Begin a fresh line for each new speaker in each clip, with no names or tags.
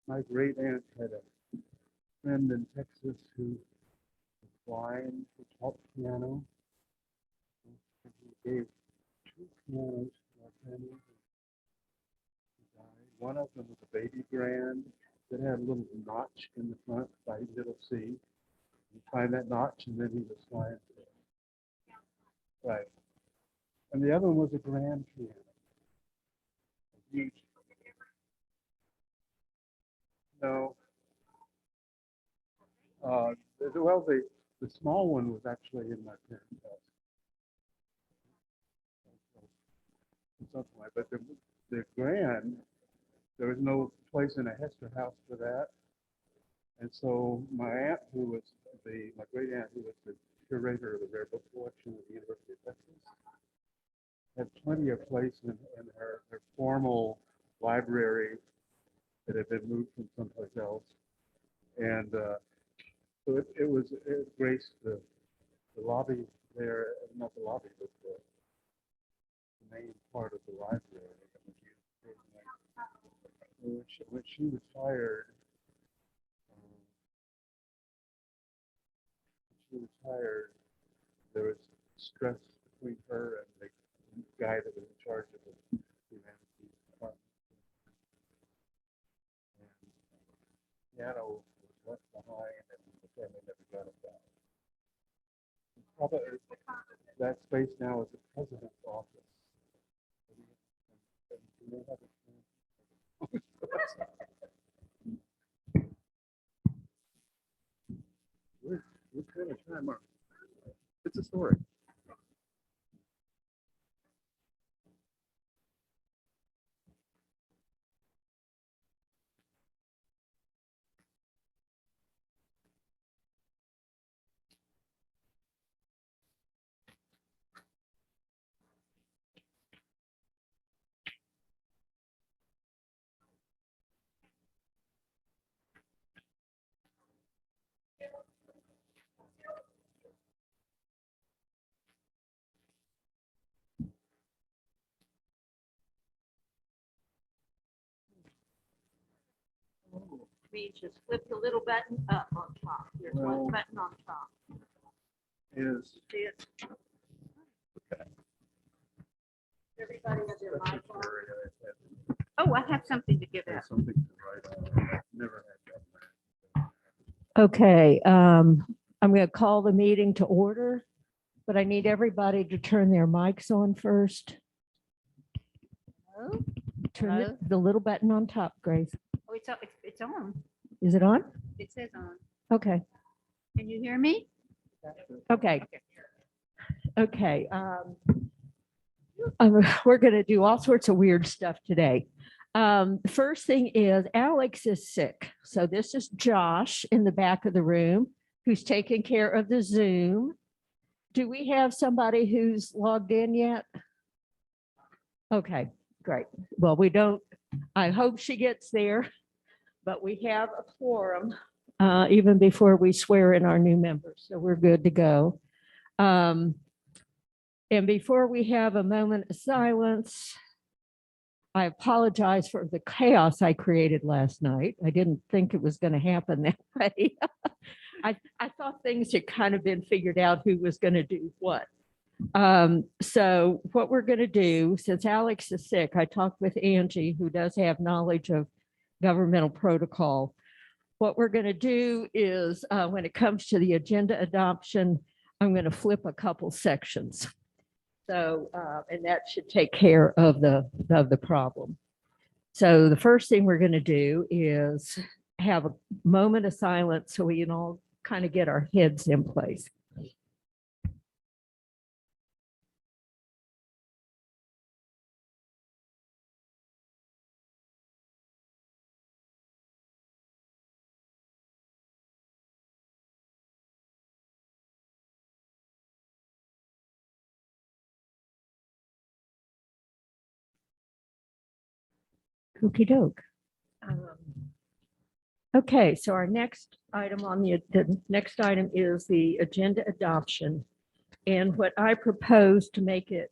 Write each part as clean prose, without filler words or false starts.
My great aunt had a friend in Texas who was blind, who taught piano. And he gave two pianos to our family who died. One of them was a baby grand that had a little notch in the front by little C. You find that notch, and then he was fine. Right. And the other one was a grand piano. Huge. No. Well, the small one was actually in my parents' house. Something like, but the grand, there was no place in a Hester house for that. And so my aunt, who was my great aunt, who was the curator of the rare book collection at the University of Texas, had plenty of place in her formal library that had been moved from someplace else. And so it graced the lobby there, not the lobby, but the main part of the library. When she retired, there was stress between her and the guy that was in charge of the humanities department. And piano was left behind, and the family never got it back. Probably that space now is the president's office. What kind of time are we? It's a story.
Means just flip the little button up on top. There's one button on top.
Is
See it? Everybody has their mic on. Oh, I have something to give out.
something to write on. I've never had that.
Okay, I'm going to call the meeting to order, but I need everybody to turn their mics on first.
Hello?
Turn
Hello?
the little button on top, Grace.
Oh, it's on.
Is it on?
It says on.
Okay,
Can you hear me?
okay. Okay. We're going to do all sorts of weird stuff today. The first thing is Alex is sick. So this is Josh in the back of the room who's taking care of the Zoom. Do we have somebody who's logged in yet? Okay, great. Well, we don't, I hope she gets there, but we have a quorum even before we swear in our new members. So we're good to go. And before we have a moment of silence, I apologize for the chaos I created last night. I didn't think it was going to happen that way. I thought things had kind of been figured out who was going to do what. So what we're going to do, since Alex is sick, I talked with Angie, who does have knowledge of governmental protocol. What we're going to do is when it comes to the agenda adoption, I'm going to flip a couple sections. So, and that should take care of the problem. So the first thing we're going to do is have a moment of silence so we can all kind of get our heads in place. Okey doke. Okay, so our next item on the next item is the agenda adoption. And what I propose to make it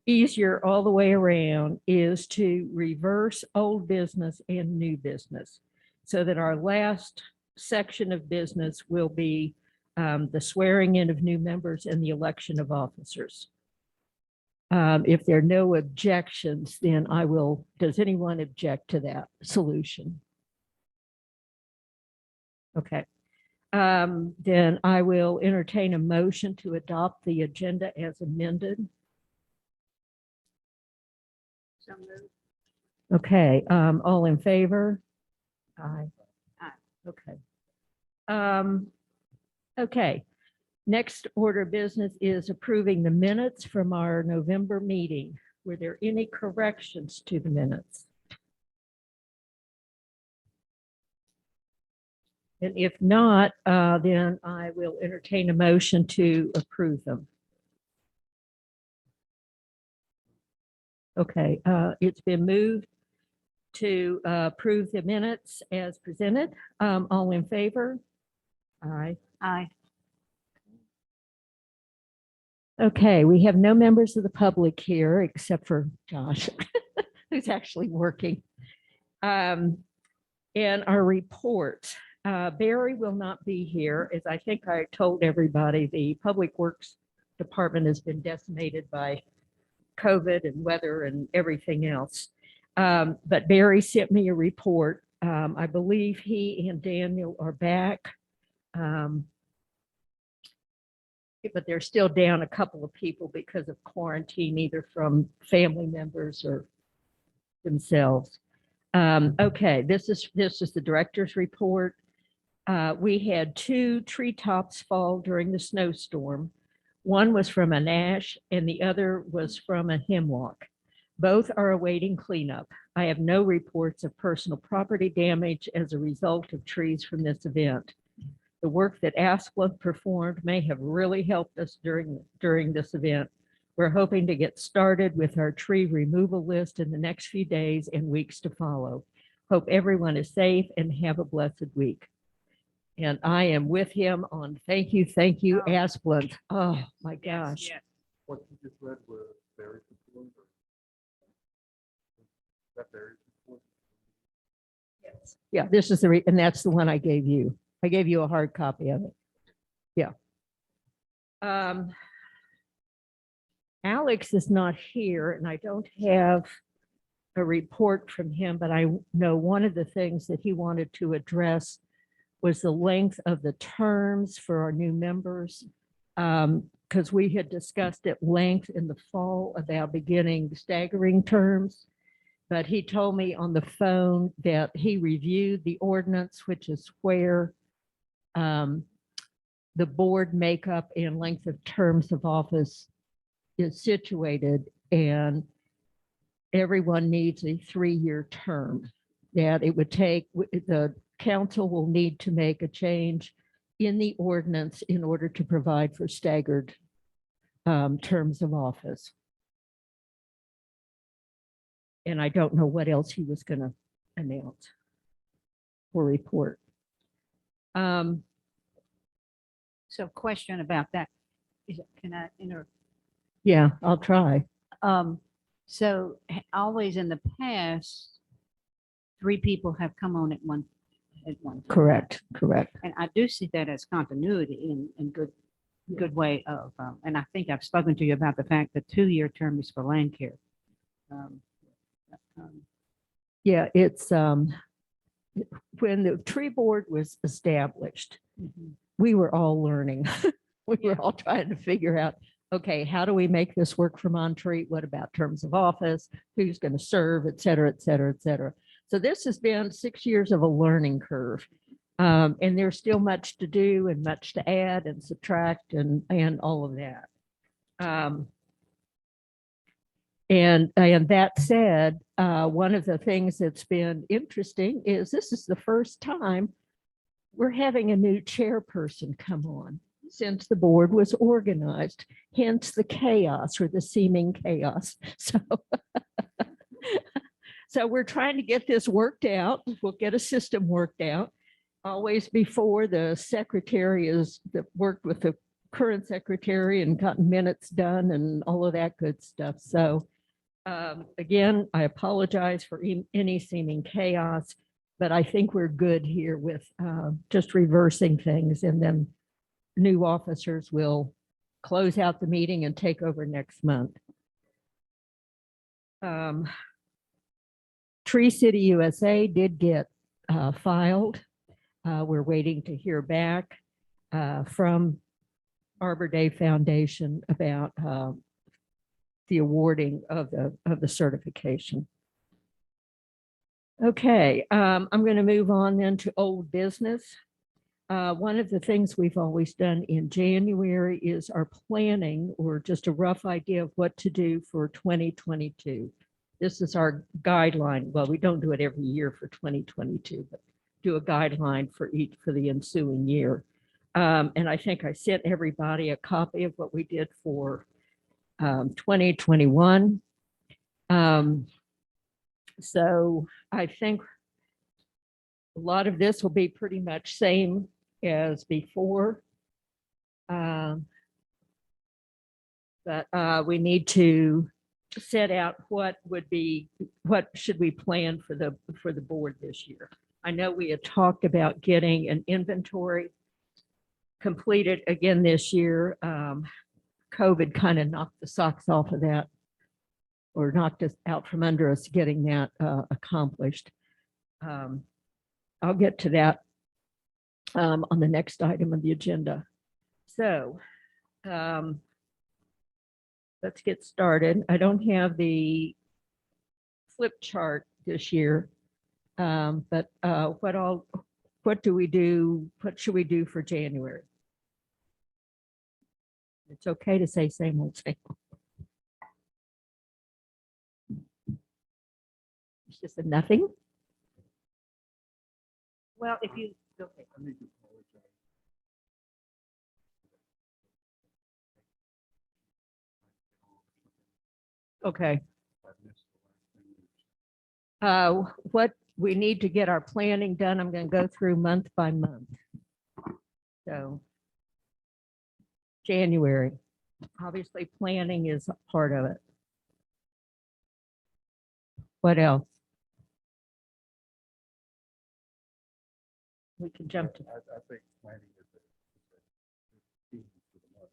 easier all the way around is to reverse old business and new business. so that our last section of business will be the swearing in of new members and the election of officers. If there are no objections, then I will, does anyone object to that solution? Okay. Then I will entertain a motion to adopt the agenda as amended.
So moved.
Okay, all in favor? Aye.
Aye.
Okay. Okay, next order of business is approving the minutes from our November meeting. Were there any corrections to the minutes? And if not, then I will entertain a motion to approve them. Okay, it's been moved to approve the minutes as presented. All in favor? Aye.
Aye.
Okay, we have no members of the public here except for Josh, who's actually working. And our report. Barry will not be here, as I think I told everybody, the Public Works Department has been decimated by COVID and weather and everything else. But Barry sent me a report. I believe he and Daniel are back. But they're still down a couple of people because of quarantine, either from family members or themselves. Okay, this is the director's report. We had 2 treetops fall during the snowstorm. One was from an ash and the other was from a hemlock. Both are awaiting cleanup. I have no reports of personal property damage as a result of trees from this event. The work that Asplund performed may have really helped us during this event. We're hoping to get started with our tree removal list in the next few days and weeks to follow. Hope everyone is safe and have a blessed week. And I am with him on thank you,
Oh.
Asplund. Oh, my
Yes,
gosh.
yes.
What you just read was Barry's report. That Barry's report.
Yeah, this is and that's the one I gave you. I gave you a hard copy of it. Yeah. Alex is not here and I don't have a report from him, but I know one of the things that he wanted to address was the length of the terms for our new members. Because we had discussed at length in the fall about beginning staggering terms. But he told me on the phone that he reviewed the ordinance, which is where the board makeup and length of terms of office is situated, and everyone needs a 3-year term. That it would take, the council will need to make a change in the ordinance in order to provide for staggered terms of office. And I don't know what else he was going to announce or report.
So question about that. Can I
Yeah, I'll try.
So always in the past, 3 people have come on at one time.
Correct.
And I do see that as continuity in good way of, and I think I've spoken to you about the fact that 2-year term is for land care.
Yeah, it's when the tree board was established, we were all learning. We were all trying to figure out, okay, how do we make this work for Montreat? What about terms of office? Who's going to serve, et cetera, et cetera, et cetera. So this has been 6 years of a learning curve. And there's still much to do and much to add and subtract and all of that. And that said, one of the things that's been interesting is this is the first time we're having a new chairperson come on since the board was organized, hence the chaos or the seeming chaos. So we're trying to get this worked out. We'll get a system worked out. Always before the secretary is that worked with the current secretary and gotten minutes done and all of that good stuff. So again, I apologize for any seeming chaos, But I think we're good here with just reversing things, and then new officers will close out the meeting and take over next month. Tree City USA did get filed. We're waiting to hear back from Arbor Day Foundation about the awarding of the certification. Okay, I'm going to move on then to old business. One of the things we've always done in January is our planning, or just a rough idea of what to do for 2022. This is our guideline. Well, we don't do it every year for 2022, but do a guideline for the ensuing year. And I think I sent everybody a copy of what we did for 2021. So I think a lot of this will be pretty much same as before. But we need to set out what should we plan for the board this year. I know we had talked about getting an inventory completed again this year. COVID kind of knocked the socks off of that, or knocked us out from under us getting that accomplished. I'll get to that on the next item of the agenda. So let's get started. I don't have the flip chart this year, but what do we do? What should we do for January? It's okay to say same old, same old. It's just a nothing.
Well, if you, okay.
I need to apologize.
Okay.
I missed the last thing.
What we need to get our planning done, I'm going to go through month by month. So January, obviously planning is a part of it. What else? We can jump to,
I think planning is a key to the month.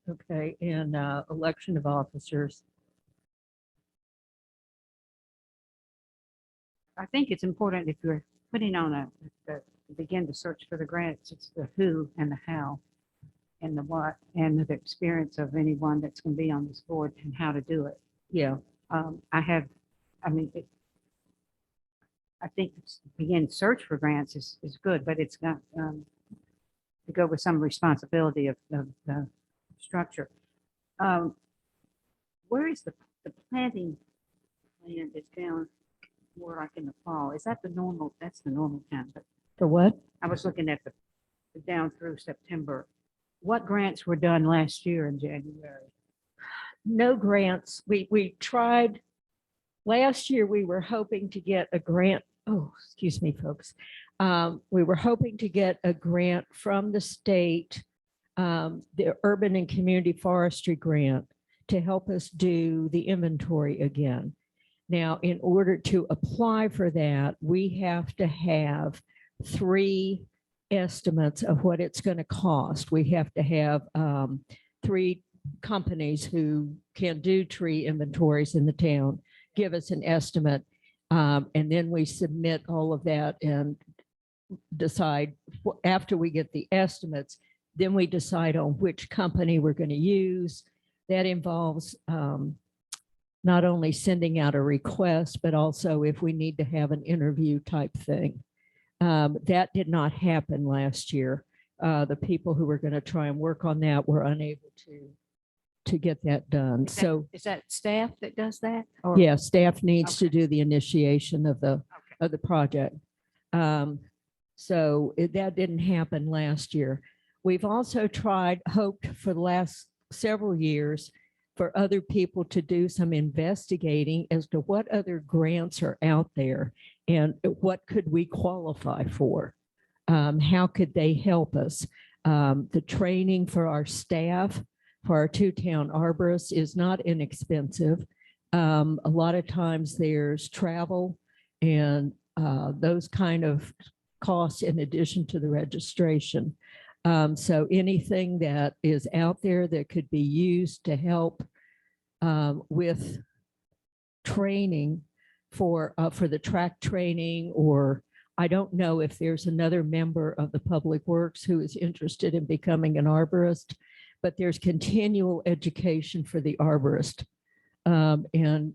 okay, and election of officers.
I think it's important if you're putting on begin to search for the grants, it's the who and the how and the what and the experience of anyone that's going to be on this board and how to do it.
Yeah,
I think begin search for grants is good, but it's got to go with some responsibility of the structure. Where is the planting plan is down more like in the fall? Is that the normal? That's the normal time, but
the what?
I was looking at the down through September. What grants were done last year in January?
No grants. We tried, last year we were hoping to get a grant. Oh, excuse me, folks. We were hoping to get a grant from the state, the Urban and Community Forestry Grant, to help us do the inventory again. Now, in order to apply for that, we have to have 3 estimates of what it's going to cost. We have to have 3 companies who can do tree inventories in the town give us an estimate, and then we submit all of that and decide, after we get the estimates, then we decide on which company we're going to use. That involves not only sending out a request, but also if we need to have an interview type thing. That did not happen last year. The people who were going to try and work on that were unable to get that done. So
Is that staff that does that? Or-
yeah, staff needs to
Okay.
do the initiation of the project. So that didn't happen last year. We've also hoped for the last several years for other people to do some investigating as to what other grants are out there and what could we qualify for. How could they help us? The training for our staff, for our 2 town arborists, is not inexpensive. A lot of times there's travel and those kind of costs in addition to the registration. So anything that is out there that could be used to help with training for the track training, or I don't know if there's another member of the Public Works who is interested in becoming an arborist, but there's continual education for the arborist. And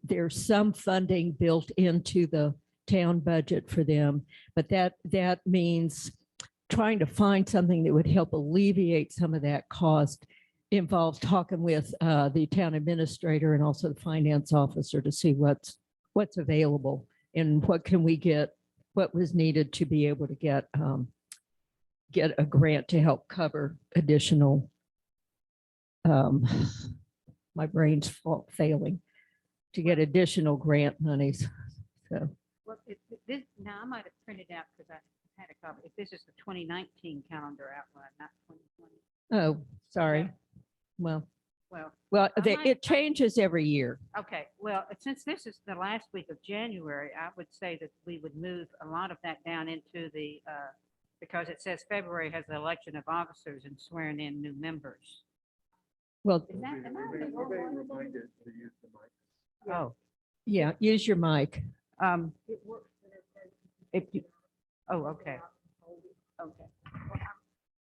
there's some funding built into the town budget for them, but that means trying to find something that would help alleviate some of that cost involves talking with the town administrator and also the finance officer to see what's available and what can we get, what was needed to be able to get a grant to help cover additional, my brain's failing, to get additional grant monies. So,
Well, this, now I might have printed out because I had a copy. If this is the 2019 calendar outline, not 2020.
oh, sorry. Well,
Well,
it changes every year.
okay, well, since this is the last week of January, I would say that we would move a lot of that down into the, because it says February has the election of officers and swearing in new members.
Well,
Is that, am I
We may
the wrong one?
reminded to use the mic.
Oh,
yeah, use your mic.
if you, oh, okay. Okay,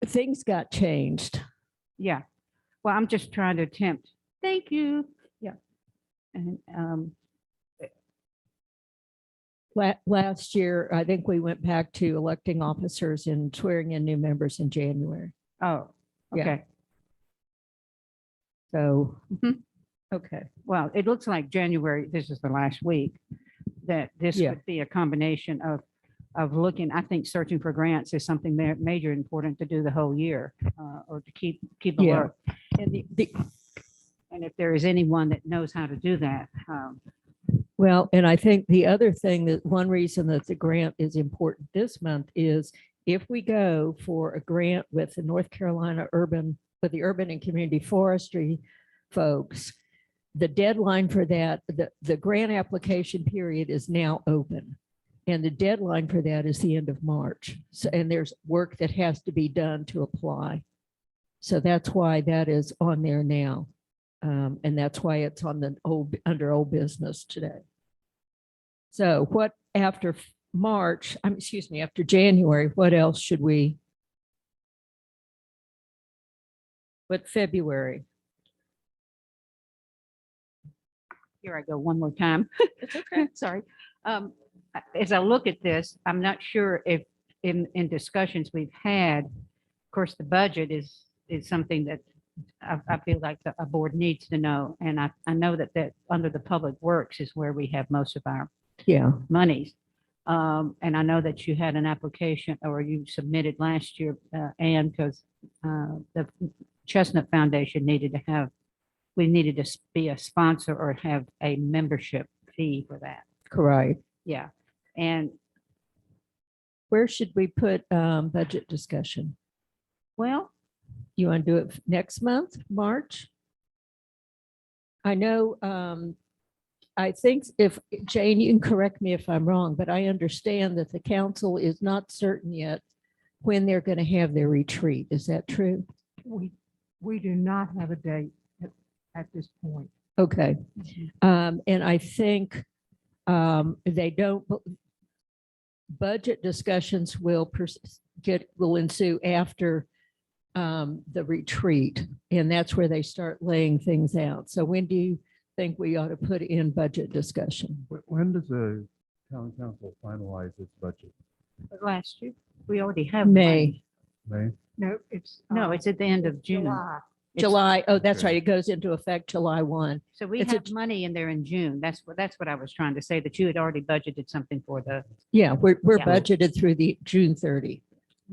Things got changed.
yeah. Well, I'm just trying to attempt. Thank you. Yeah. And,
Last year, I think we went back to electing officers and swearing in new members in January.
oh,
Yeah.
okay.
So,
Mhm.
okay.
Well, it looks like January, this is the last week, that this
Yeah.
would be a combination of looking, I think searching for grants is something major important to do the whole year, or to keep
Yeah.
alert. And if there is anyone that knows how to do that,
Well, and I think the other thing, that one reason that the grant is important this month is if we go for a grant with the North Carolina with the urban and community forestry folks, the deadline for that, the grant application period is now open. And the deadline for that is the end of March. So, and there's work that has to be done to apply. So that's why that is on there now. And that's why it's on the under old business today. So what after March, excuse me, after January, what else should we? What February?
here I go one more time. Sorry. As I look at this, I'm not sure if in discussions we've had, of course, the budget is something that I feel like a board needs to know. And I know that under the Public Works is where we have most of our
Yeah,
monies. And I know that you had an application or you submitted last year, and because the Chestnut Foundation we needed to be a sponsor or have a membership fee for that.
correct.
Yeah. And
Where should we put budget discussion?
well,
You want to do it next month, March? I know, I think if, Jane, you can correct me if I'm wrong, but I understand that the council is not certain yet when they're going to have their retreat. Is that true?
We do not have a date at this point.
Okay. And I think they don't, budget discussions will ensue after the retreat, and that's where they start laying things out. So when do you think we ought to put in budget discussion?
When does the town council finalize its budget?
last year, we already have.
May,
May?
No, it's.
No, it's at the end of June.
July.
It's-
July. Oh, that's
Okay.
right. It goes into effect July 1.
So we
it's a-
have money in there in June. That's what I was trying to say, that you had already budgeted something for the,
Yeah, we're
Yeah.
budgeted through the June 30.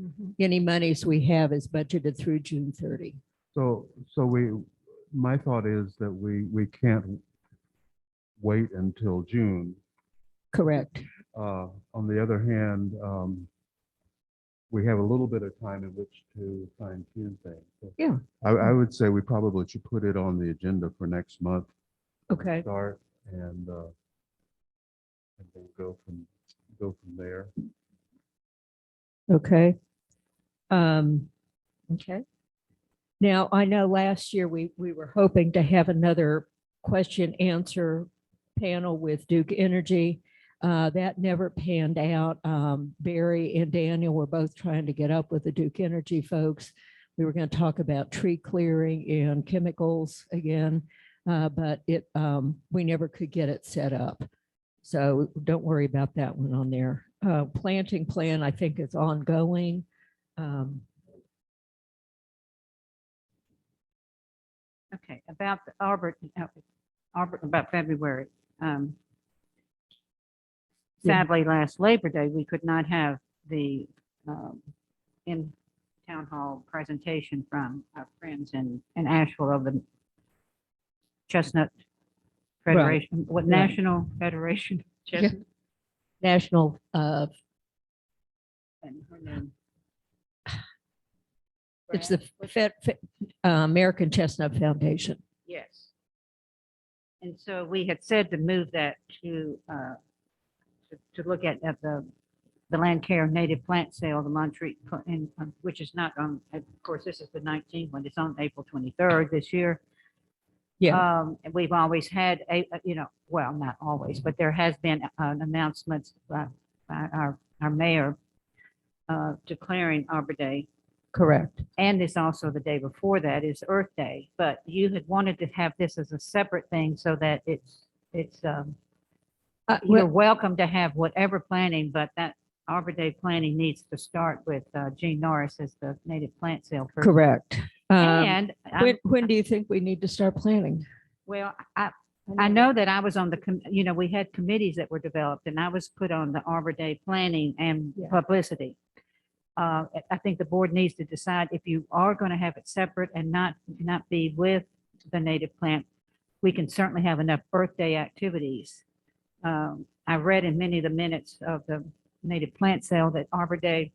Mhm.
Any monies we have is budgeted through June 30.
So my thought is that we can't wait until June.
Correct.
On the other hand, we have a little bit of time in which to fine tune things. So
Yeah.
I would say we probably should put it on the agenda for next month.
Okay.
Start and then go from go from there.
Okay. Okay. Now, I know last year we were hoping to have another question answer panel with Duke Energy. That never panned out. Barry and Daniel were both trying to get up with the Duke Energy folks. We were going to talk about tree clearing and chemicals again, but we never could get it set up. So don't worry about that one on there. Planting plan, I think, is ongoing.
Okay, about the about February.
Yeah.
Sadly, last Labor Day, we could not have the in town hall presentation from our friends in Asheville of the Chestnut Federation, what
Right.
National Federation
Yeah.
Chestnut.
National,
And her name.
it's
Brad?
the American Chestnut Foundation.
Yes. And so we had said to move that to look at the land care native plant sale, the Montreat, which is not on, of course, this is the 19th one. It's on April 23rd this year.
Yeah,
And we've always had well, not always, but there has been announcements by our mayor declaring Arbor Day.
correct.
And it's also the day before that is Earth Day, but you had wanted to have this as a separate thing so that it's you're welcome to have whatever planning, but that Arbor Day planning needs to start with Gene Norris as the native plant sale person.
Correct.
And
When do you think we need to start planning?
well, I know that I was on the, we had committees that were developed and I was put on the Arbor Day planning and
Yeah.
publicity. I think the board needs to decide if you are going to have it separate and not be with the native plant. We can certainly have enough Earth Day activities. I read in many of the minutes of the native plant sale that Arbor Day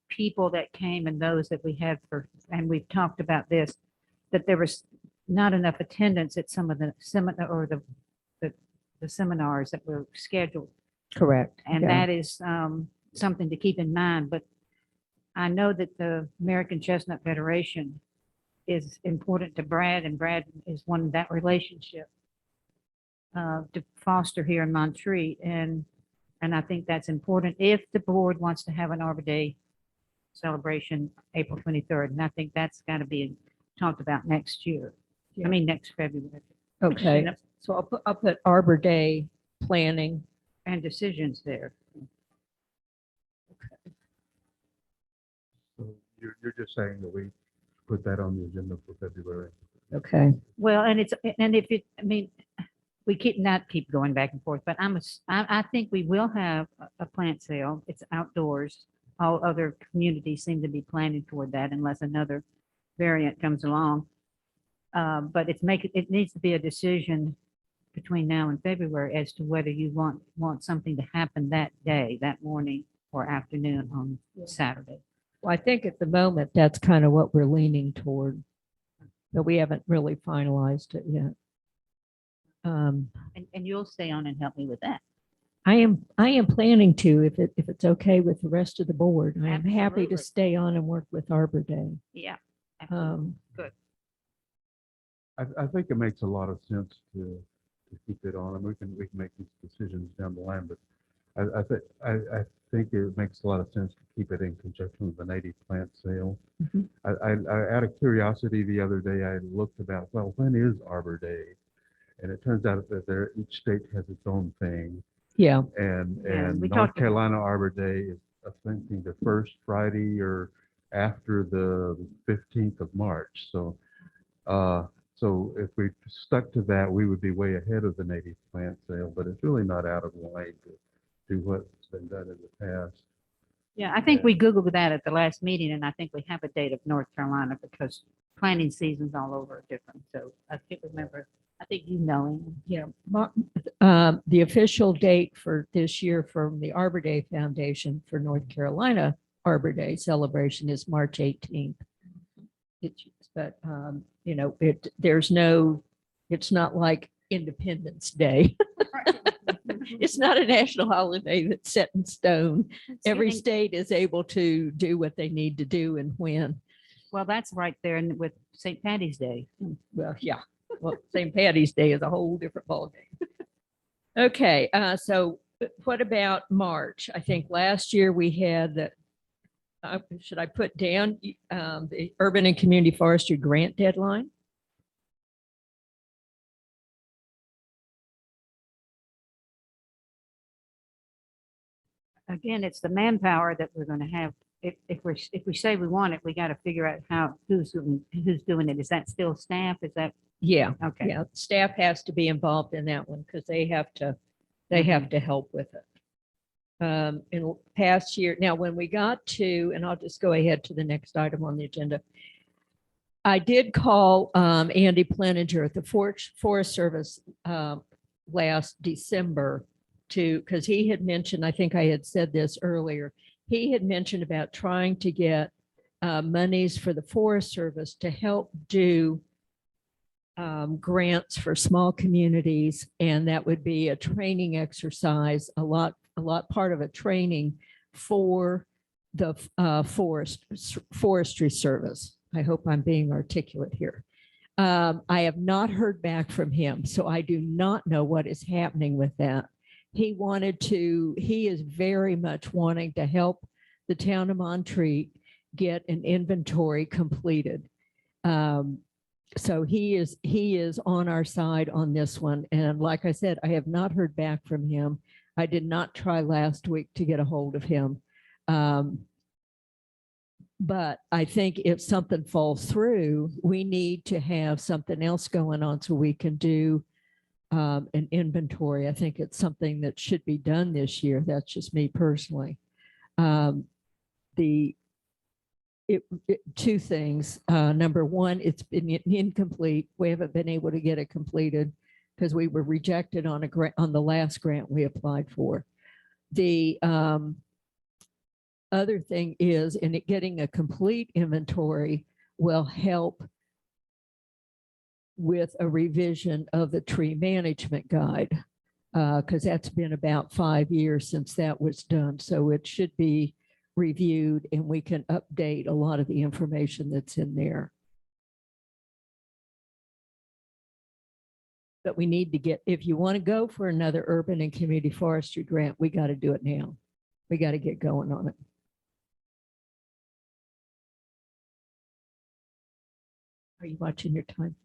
people that came and those that we had and we've talked about this, that there was not enough attendance at some of the seminar or the seminars that were scheduled.
Correct.
And
Yeah.
that is something to keep in mind. But I know that the American Chestnut Federation is important to Brad, and Brad is one of that relationship to foster here in Montreat. And I think that's important if the board wants to have an Arbor Day celebration April 23rd. And I think that's got to be talked about next year.
Yeah.
I mean, next February.
Okay, so I'll put Arbor Day planning.
And decisions there.
So you're just saying that we put that on the agenda for February.
Okay,
Well, and we keep going back and forth, but I think we will have a plant sale. It's outdoors. All other communities seem to be planning toward that unless another variant comes along. But it needs to be a decision between now and February as to whether you want something to happen that day, that morning or afternoon on Saturday.
well, I think at the moment, that's kind of what we're leaning toward, but we haven't really finalized it yet.
And you'll stay on and help me with that.
I am planning to, if it's okay with the rest of the board. I am happy to
Absolutely.
stay on and work with Arbor Day.
Yeah. absolutely.
Um,
I think it makes a lot of sense to keep it on, and we can make these decisions down the line, but I think it makes a lot of sense to keep it in conjunction with the native plant sale.
Mhm.
I out of curiosity, the other day, I looked about, well, when is Arbor Day? And it turns out that each state has its own thing.
Yeah,
And
Yeah, we
North
talked about-
Carolina Arbor Day is, I think, the first Friday or after the 15th of March. So if we stuck to that, we would be way ahead of the native plant sale, but it's really not out of line to do what's been done in the past.
Yeah, I think we Googled that at the last meeting and I think we have a date of North Carolina because planting seasons all over are different. So I can't remember. I think you know him.
yeah. The official date for this year from the Arbor Day Foundation for North Carolina Arbor Day celebration is March 18th. But it's not like Independence Day. It's not a national holiday that's set in stone. Every
Thanksgiving-
state is able to do what they need to do and when.
Well, that's right there with St. Patty's Day.
Well, yeah. Well, St. Patty's Day is a whole different ballgame. Okay, so what about March? I think last year we had the, should I put down the Urban and Community Forestry grant deadline?
Again, it's the manpower that we're going to have. If we say we want it, we got to figure out who's doing it. Is that still staff? Is that,
Yeah,
okay?
yeah. Staff has to be involved in that one because they have to help with it. In past year, now when we got to, and I'll just go ahead to the next item on the agenda. I did call Andy Pleninger at the Forest Service last December because he had mentioned, I think I had said this earlier, he had mentioned about trying to get monies for the Forest Service to help do grants for small communities, and that would be a training exercise, a lot part of a training for the Forestry Service. I hope I'm being articulate here. I have not heard back from him, so I do not know what is happening with that. He is very much wanting to help the town of Montreat get an inventory completed. So he is on our side on this one. And like I said, I have not heard back from him. I did not try last week to get a hold of him. But I think if something falls through, we need to have something else going on so we can do an inventory. I think it's something that should be done this year. That's just me personally. Two things. Number one, it's been incomplete. We haven't been able to get it completed because we were rejected on the last grant we applied for. The other thing is, getting a complete inventory will help with a revision of the tree management guide, because that's been about 5 years since that was done. So it should be reviewed and we can update a lot of the information that's in there. But we need to get, if you want to go for another urban and community forestry grant, we got to do it now. We got to get going on it. Are you watching your time?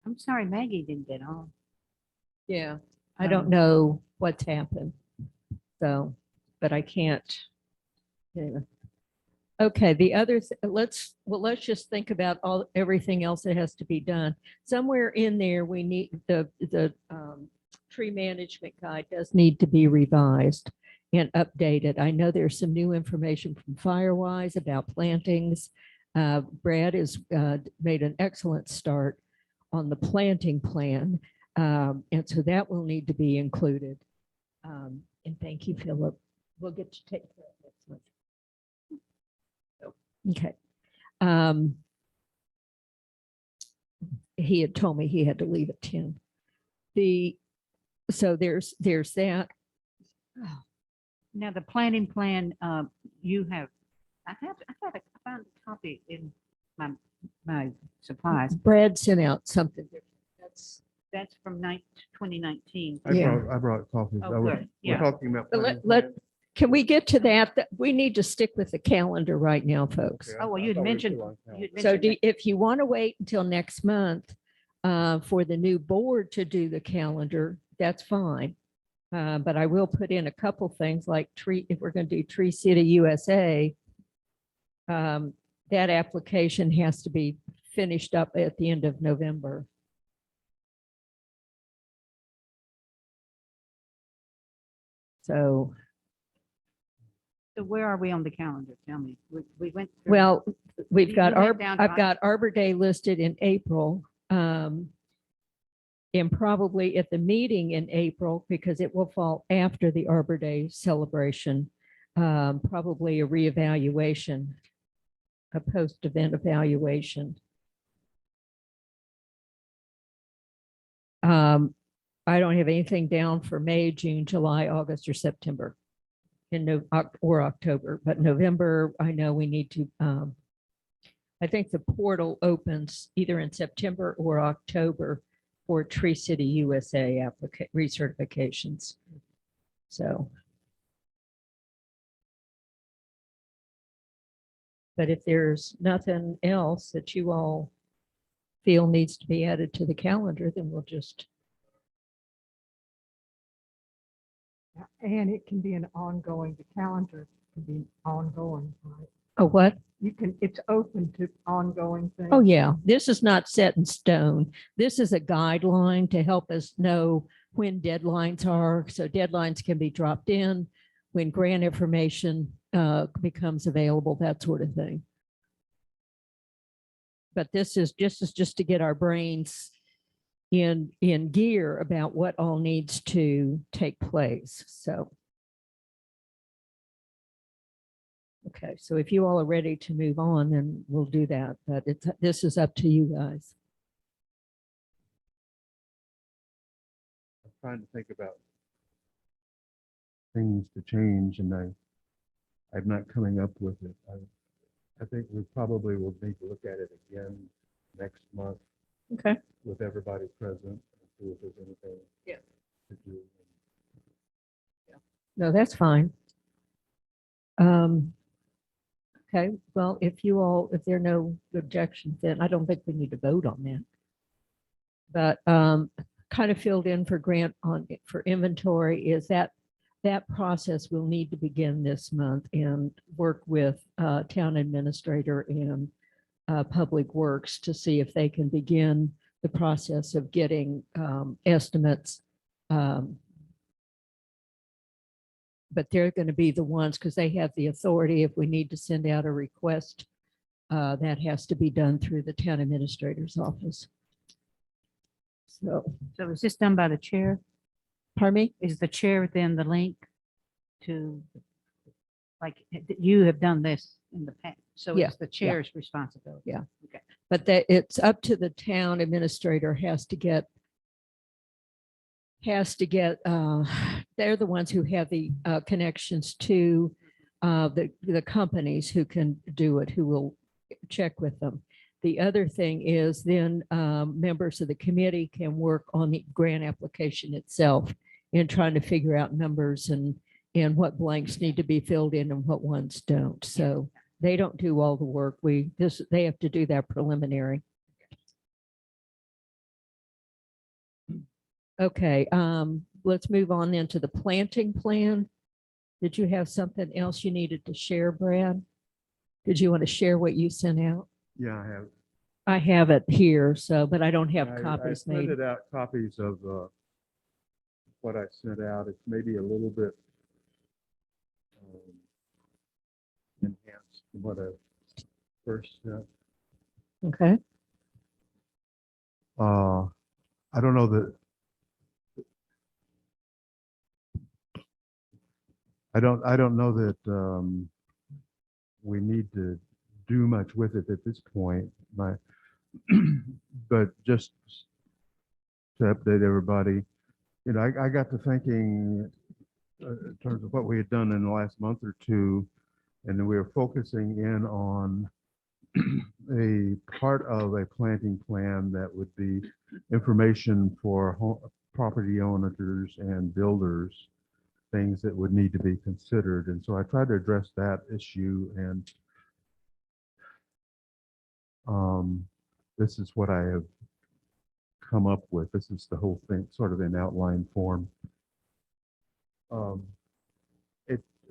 I'm sorry, Maggie didn't get on.
Yeah, I don't know what's happened. So, but I can't. Anyway. Okay, the other, let's just think about everything else that has to be done. Somewhere in there, we need the tree management guide does need to be revised and updated. I know there's some new information from Firewise about plantings. Brad has made an excellent start on the planting plan. And so that will need to be included. And thank you, Philip. We'll get you taken care of next month. Okay. He had told me he had to leave at 10. So there's that.
Now, the planning plan, you have, I found a copy in my supplies.
Brad sent out something different.
That's from 2019.
I brought coffee.
Oh, good.
We're
Yeah.
talking about.
But
planning
let-
plan.
Can we get to that? We need to stick with the calendar right now, folks.
Okay,
Oh, well,
I
you'd
thought we were
mentioned,
still on calendar.
you'd
So
mentioned
if you want to wait until next month for the new board to do the calendar, that's fine. But I will put in a couple things like if we're going to do Tree City USA, that application has to be finished up at the end of November. So,
where are we on the calendar? Tell me. We went. through-
well, we've got,
You went down to
I've got Arbor Day listed in April. And probably at the meeting in April, because it will fall after the Arbor Day celebration, probably a reevaluation, a post-event evaluation. I don't have anything down for May, June, July, August, or September. Or October, but November, I know we need to, I think the portal opens either in September or October for Tree City USA recertifications. So. But if there's nothing else that you all feel needs to be added to the calendar, then we'll just,
And it can be an ongoing, the calendar can be ongoing, right?
oh, what?
You can, it's open to ongoing things.
Oh, yeah, this is not set in stone. This is a guideline to help us know when deadlines are. So deadlines can be dropped in when grant information becomes available, that sort of thing. But this is just to get our brains in gear about what all needs to take place. So. Okay, so if you all are ready to move on, then we'll do that, but this is up to you guys.
I'm trying to think about things to change, and I'm not coming up with it. I think we probably will need to look at it again next month
Okay.
with everybody present and see if there's anything to do.
No, that's fine. Okay, well, if there are no objections, then I don't think we need to vote on that. But kind of filled in for grant for inventory is that process will need to begin this month and work with town administrator and public works to see if they can begin the process of getting estimates. But they're going to be the ones, because they have the authority, if we need to send out a request, that has to be done through the town administrator's office. So,
So is this done by the chair?
pardon me?
Is the chair then the link to, like, you have done this in the past? So
Yeah,
it's the chair's responsibility?
Yeah.
Okay.
But that it's up to the town administrator has to get, they're the ones who have the connections to the companies who can do it, who will check with them. The other thing is then members of the committee can work on the grant application itself in trying to figure out numbers and what blanks need to be filled in and what ones don't. So they don't do all the work. They have to do that preliminary. Okay, let's move on then to the planting plan. Did you have something else you needed to share, Brad? Did you want to share what you sent out?
Yeah, I have.
I have it here, so, but I don't have
I
copies made.
printed out copies of what I sent out. It's maybe a little bit enhanced from what I first sent.
Okay,
I don't know that. I don't know that we need to do much with it at this point. But just to update everybody, I got to thinking in terms of what we had done in the last month or two, and then we were focusing in on a part of a planting plan that would be information for property owners and builders, things that would need to be considered. And so I tried to address that issue, and this is what I have come up with. This is the whole thing sort of in outline form.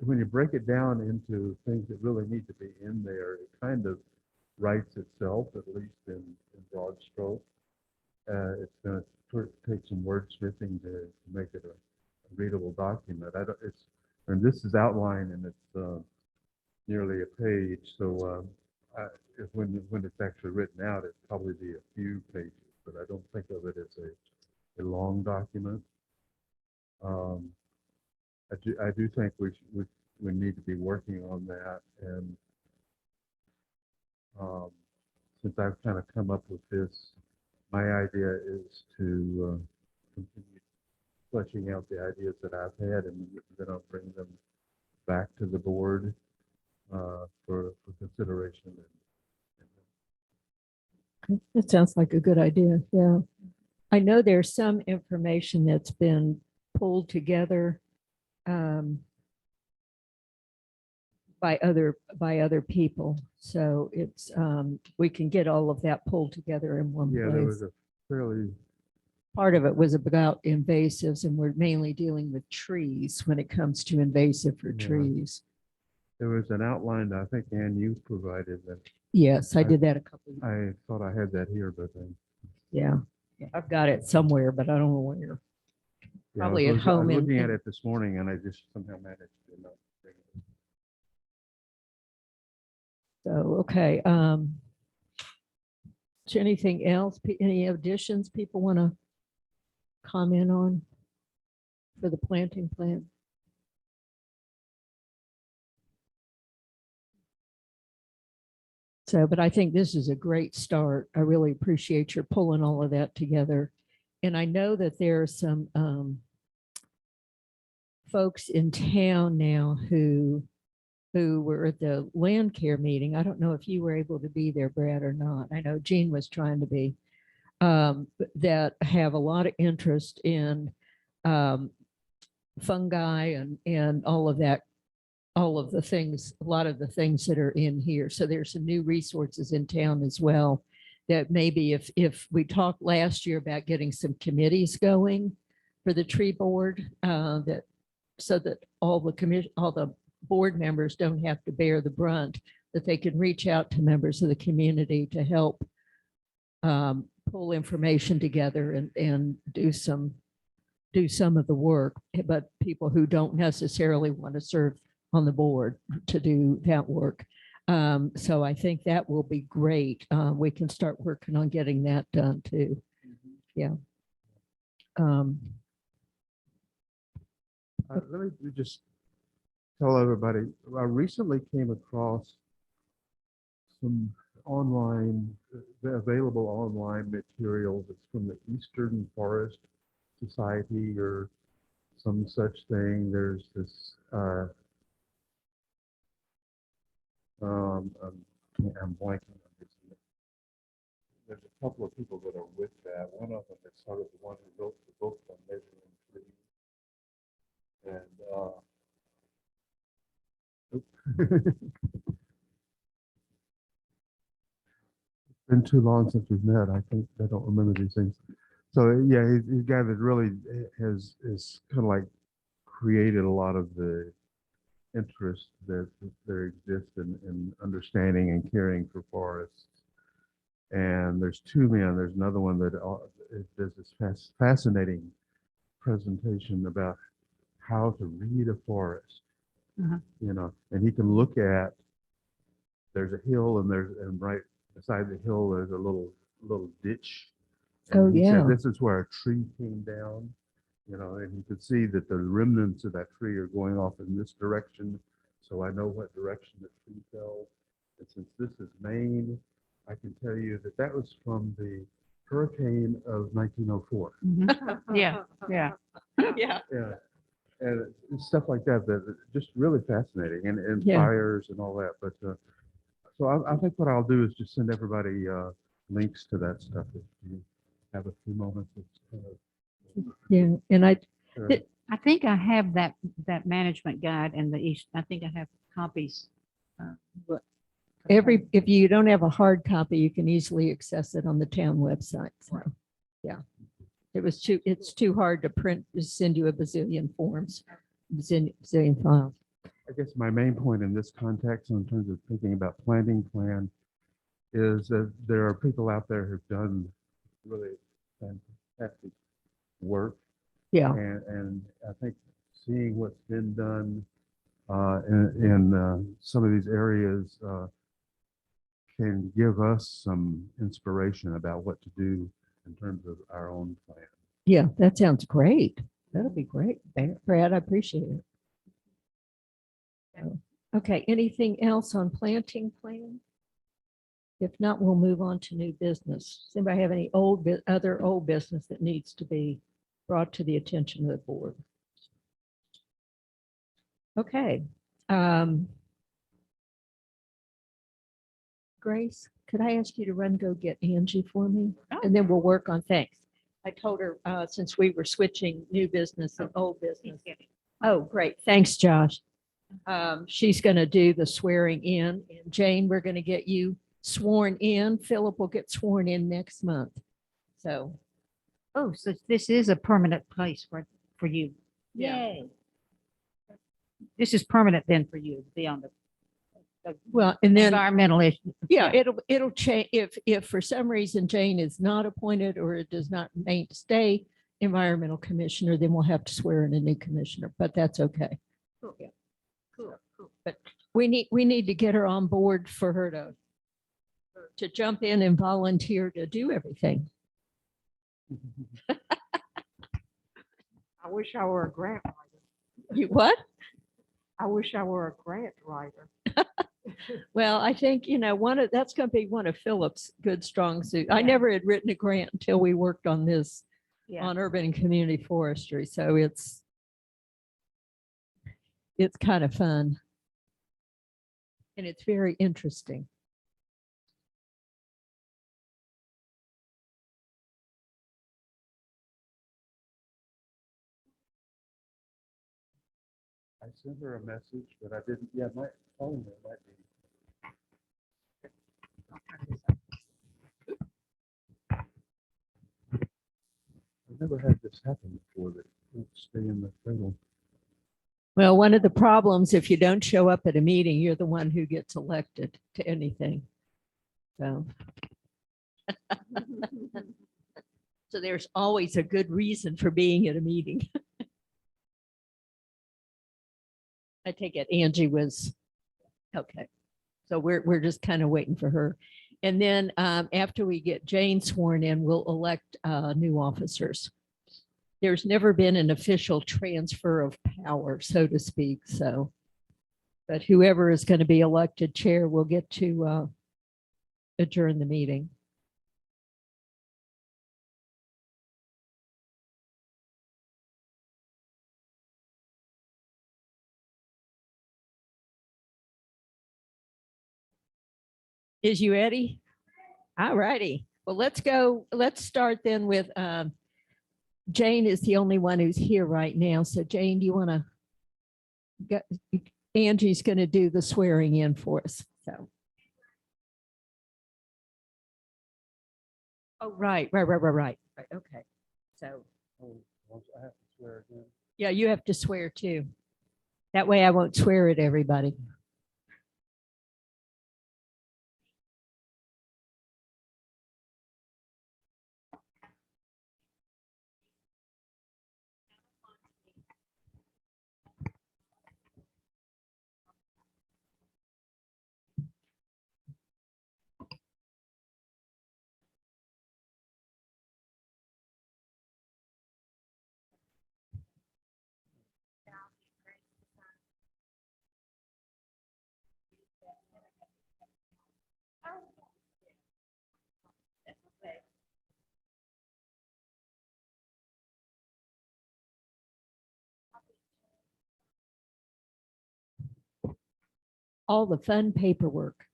When you break it down into things that really need to be in there, it kind of writes itself, at least in broad strokes. It's going to take some wordsmithing to make it a readable document. And this is outline, and it's nearly a page. So when it's actually written out, it'd probably be a few pages, but I don't think of it as a long document. I do think we need to be working on that, and since I've kind of come up with this, my idea is to continue fleshing out the ideas that I've had, and then I'll bring them back to the board for consideration.
That sounds like a good idea. Yeah. I know there's some information that's been pulled together by other people. So it's we can get all of that pulled together in one
Yeah, there was
place.
a fairly,
Part of it was about invasives, and we're mainly dealing with trees when it comes to invasive for
Yeah.
trees.
there was an outline, I think, Ann, you provided that.
Yes, I did that a couple of
I thought I had that here, but
Yeah, I've got it somewhere, but I don't know where.
yeah,
Probably
I
at
was
home in-
looking at
in-
it this morning, and I just somehow managed to not bring it.
So, okay. Is there anything else, any additions people want to comment on for the planting plan? So, but I think this is a great start. I really appreciate your pulling all of that together. And I know that there are some folks in town now who were at the land care meeting. I don't know if you were able to be there, Brad, or not. I know Jean was trying to be, that have a lot of interest in fungi and all of that, all of the things, a lot of the things that are in here. So there's some new resources in town as well that maybe if we talked last year about getting some committees going for the tree board, that so that all the board members don't have to bear the brunt, that they can reach out to members of the community to help pull information together and do some of the work, but people who don't necessarily want to serve on the board to do that work. So I think that will be great. We can start working on getting that done too. Yeah.
Let me just tell everybody, I recently came across some available online materials. It's from the Eastern Forest Society or some such thing. There's this, I'm blanking on his name. There's a couple of people that are with that. One of them is sort of the one who wrote the book on measuring trees. And it's been too long since we've met. I think I don't remember these things. So yeah, he's a guy that really is kind of like created a lot of the interest that there exists in understanding and caring for forests. And there's two men. There's another one that does this fascinating presentation about how to read a forest. You know, and he can look at, there's a hill and right beside the hill there's a little ditch. And
Oh,
he
yeah.
said this is where a tree came down, you know, and you could see that the remnants of that tree are going off in this direction. So I know what direction the tree fell. And since this is Maine, I can tell you that that was from the hurricane of 1904.
Yeah, yeah.
Yeah.
Yeah. And stuff like that, that just really fascinating, and
Yeah.
fires and all that. But so I think what I'll do is just send everybody links to that stuff if you have a few moments. It's kind of,
Yeah. And
sure.
I think I have that management guide and the East, I think I have copies. But
if you don't have a hard copy, you can easily access it on the town website. So, yeah. It's too hard to print, to send you a bazillion forms, bazillion files.
I guess my main point in this context, in terms of thinking about planting plan, is that there are people out there who've done really fantastic work.
Yeah.
And I think seeing what's been done in some of these areas can give us some inspiration about what to do in terms of our own plan.
Yeah, that sounds great. That'll be great. Brad, I appreciate it. Okay, anything else on planting plan? If not, we'll move on to new business. Does anybody have any other old business that needs to be brought to the attention of the board. Okay. Grace, could I ask you to run, go get Angie for me? And then we'll work on things. I told her, since we were switching new business and old business. Oh, great. Thanks, Josh. She's going to do the swearing in. And Jane, we're going to get you sworn in. Philip will get sworn in next month. So,
Oh, so this is a permanent place for you.
yeah.
Yay. This is permanent then for you to be on the
Well, and then,
environmental issue.
yeah, it'll change. If for some reason Jane is not appointed or it does not stay environmental commissioner, then we'll have to swear in a new commissioner, but that's okay.
Cool.
Yeah.
Cool.
But we need to get her on board for her to jump in and volunteer to do everything.
I wish I were a grant writer.
You what?
I wish I were a grant writer.
Well, I think, that's going to be one of Philip's good strong suit. I never had written a grant until we worked on this
Yeah.
on urban and community forestry. So it's kind of fun. And it's very interesting.
I sent her a message, but I didn't, yeah, my phone there might be. I've never had this happen before, that don't stay in the cradle.
Well, one of the problems, if you don't show up at a meeting, you're the one who gets elected to anything. So. So there's always a good reason for being at a meeting. I take it Angie was, okay. So we're just kind of waiting for her. And then after we get Jane sworn in, we'll elect new officers. There's never been an official transfer of power, so to speak. So, but whoever is going to be elected chair will get to adjourn the meeting. Is you ready? All righty. Well, let's go. Let's start then with Jane is the only one who's here right now. So Jane, do you want to get, Angie's going to do the swearing in for us. So. Oh, right. Okay. So.
Oh, I have to swear again.
Yeah, you have to swear too. That way I won't swear at everybody. All the fun paperwork.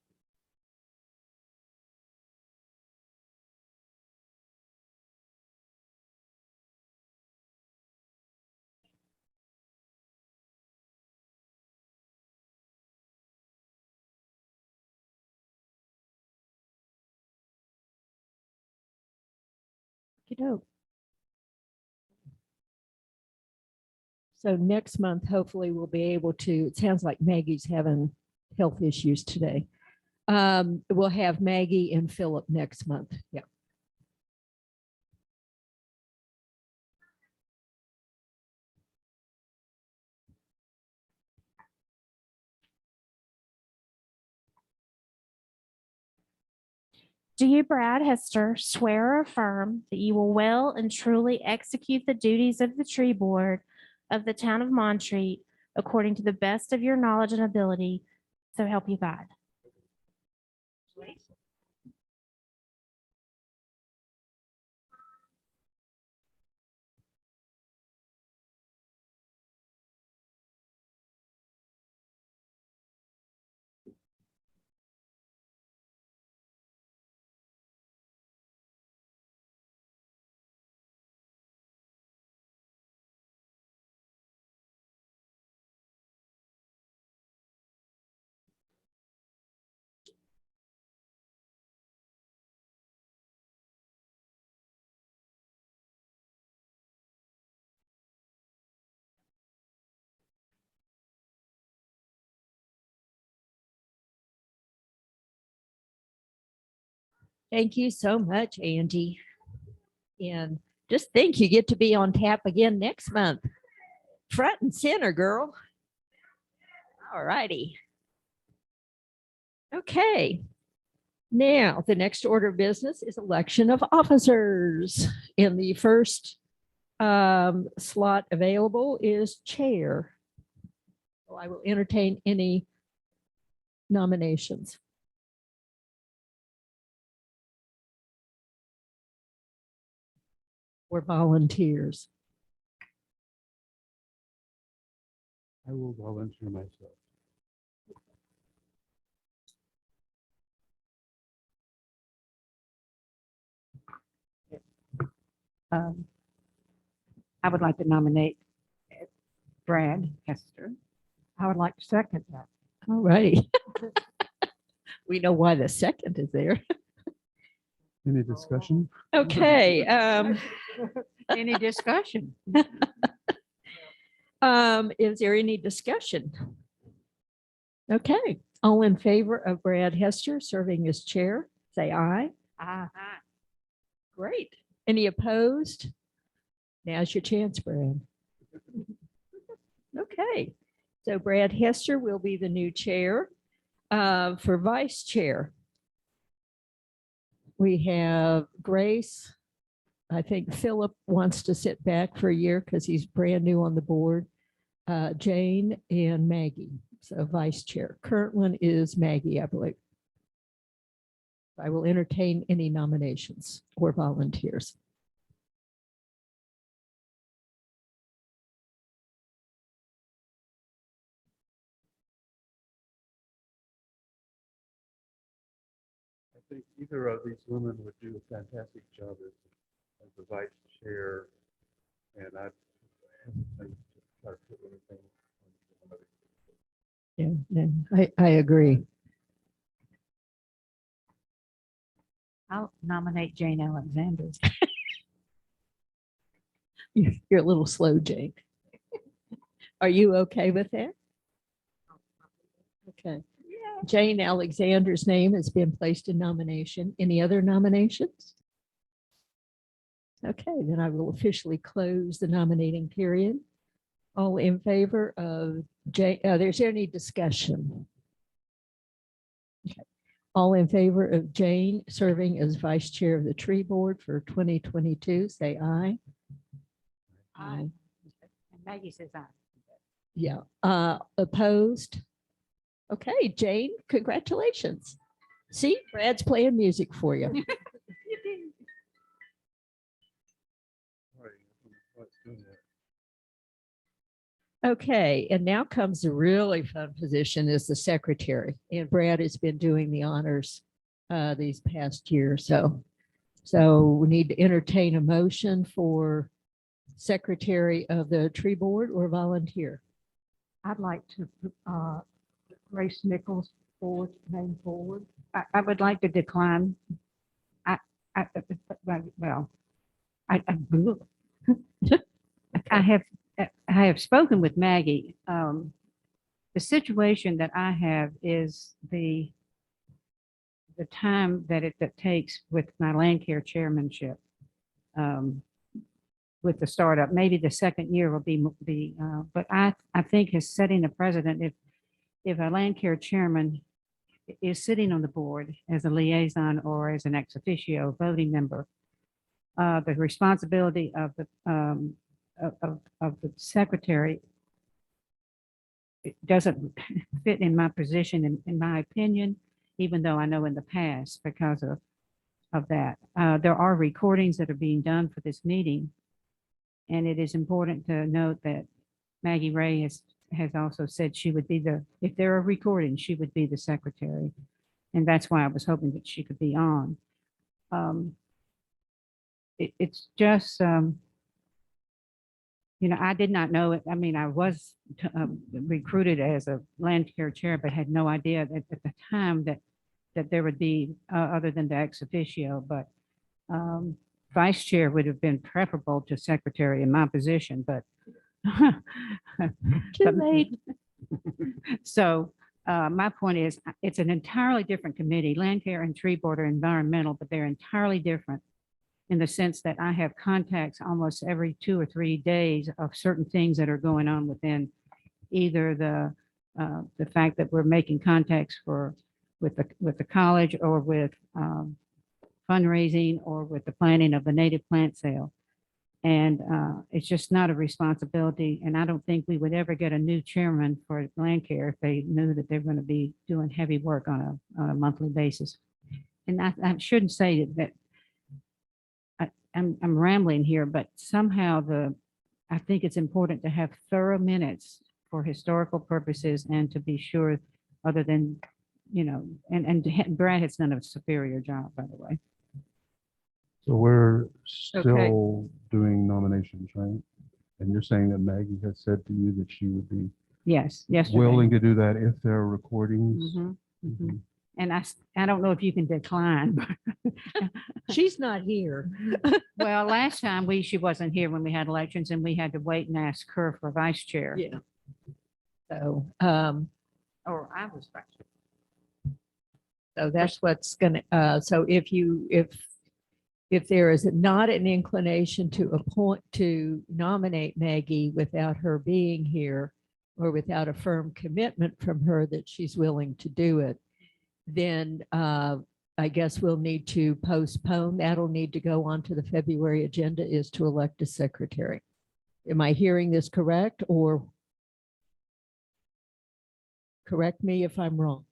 So next month, hopefully we'll be able to, it sounds like Maggie's having health issues today. We'll have Maggie and Philip next month. Yeah.
Do you, Brad Hester, swear or affirm that you will well and truly execute the duties of the tree board of the town of Montreat according to the best of your knowledge and ability, so help you God?
Thank you so much, Angie. And just think you get to be on tap again next month. Front and center, girl. All righty. Okay. Now, the next order of business is election of officers. And the first slot available is chair. So I will entertain any nominations. Or volunteers.
I will volunteer myself.
I would like to nominate Brad Hester.
I would like to second that.
All righty. We know why the second is there.
Any discussion?
Okay.
Any discussion?
Is there any discussion? Okay, all in favor of Brad Hester serving as chair, say aye. Great. Any opposed? Now's your chance, Brad. Okay, so Brad Hester will be the new chair. For vice chair, we have Grace. I think Philip wants to sit back for a year because he's brand new on the board. Jane and Maggie, so vice chair. Current one is Maggie, I believe. I will entertain any nominations or volunteers.
I think either of these women would do a fantastic job as the vice chair, and I hesitate to try to put anything on one of these.
Yeah, and I agree.
I'll nominate Jane Alexander.
You're a little slow, Jane. Are you okay with that? Okay. Jane Alexander's name has been placed in nomination. Any other nominations? Okay, then I will officially close the nominating period. All in favor of Jane, there's any discussion? Okay. All in favor of Jane serving as vice chair of the tree board for 2022, say aye.
Aye. And Maggie says aye.
Yeah. Opposed? Okay, Jane, congratulations. See, Brad's playing music for you.
All right, let's do that.
Okay, and now comes the really fun position as the secretary. And Brad has been doing the honors these past years. So we need to entertain a motion for secretary of the tree board or volunteer.
I'd like to put Grace Nichols forward, name forward.
I would like to decline. Well, I have spoken with Maggie. The situation that I have is the time that it takes with my land care chairmanship. With the startup, maybe the second year will be but I think is setting a precedent if a land care chairman is sitting on the board as a liaison or as an ex officio voting member, the responsibility of the secretary it doesn't fit in my position, in my opinion, even though I know in the past because of that. There are recordings that are being done for this meeting. And it is important to note that Maggie Ray has also said she would be if there are recordings, she would be the secretary. And that's why I was hoping that she could be on. It's just, I did not know it. I mean, I was recruited as a land care chair, but had no idea at the time that there would be other than the ex officio, but vice chair would have been preferable to secretary in my position, but
Too late.
so my point is, it's an entirely different committee. Land care and tree board are environmental, but they're entirely different in the sense that I have contacts almost every 2 or 3 days of certain things that are going on within either the fact that we're making contacts with the college, or with fundraising, or with the planning of the native plant sale. And it's just not a responsibility. And I don't think we would ever get a new chairman for land care if they knew that they're going to be doing heavy work on a monthly basis. And I shouldn't say that I'm rambling here, but somehow I think it's important to have thorough minutes for historical purposes, and to be sure, other than, and Brad has done a superior job, by the way.
So we're still doing nominations, right? And you're saying that Maggie has said to you that she would be
Yes, yesterday.
willing to do that if there are recordings?
Mhm, mhm. And I don't know if you can decline.
She's not here.
Well, last time she wasn't here when we had elections, and we had to wait and ask her for vice chair.
Yeah. So,
Or I was vice chair.
so that's what's gonna, so if there is not an inclination to nominate Maggie without her being here, or without a firm commitment from her that she's willing to do it, then I guess we'll need to postpone. That'll need to go on to the February agenda, is to elect a secretary. Am I hearing this correct, or correct me if I'm wrong?